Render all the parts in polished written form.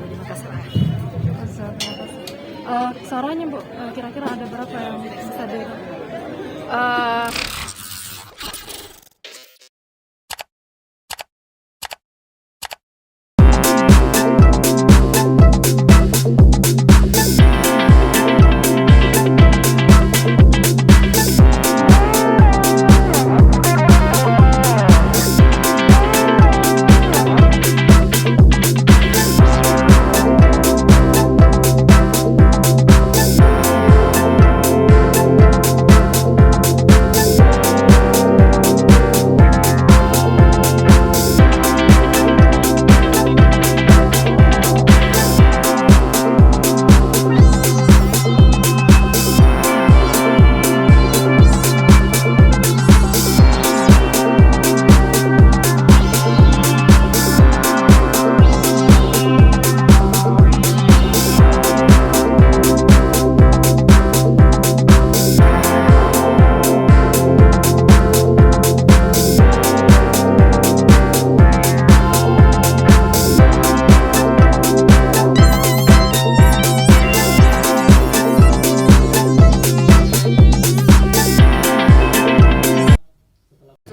di Makassar. Suaranya Bu, kira-kira ada berapa yang bisa di Eh,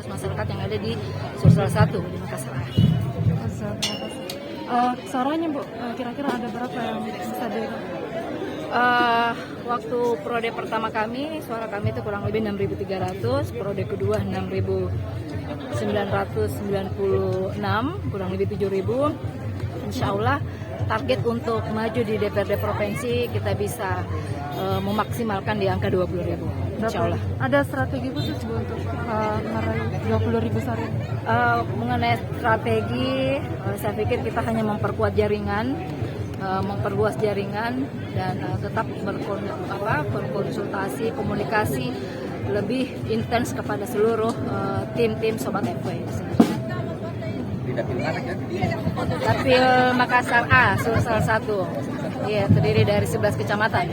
masyarakat yang ada di Sulsel 1 di Makassar. Suaranya Bu, kira-kira ada berapa yang bisa di Waktu periode pertama kami, suara kami itu kurang lebih 6.300, periode kedua 6.996, kurang lebih 7.000. Insya Allah target untuk maju di DPRD Provinsi kita bisa memaksimalkan di angka 20.000. Insya Allah. Ada strategi khusus Bu untuk meraih 20.000 suara? Mengenai strategi, saya pikir kita hanya memperkuat jaringan, memperluas jaringan, dan tetap berkonsultasi, komunikasi lebih intens kepada seluruh tim-tim Sobat FW. Dapil Makassar A, Sulsel 1. Iya, terdiri dari 11 kecamatan.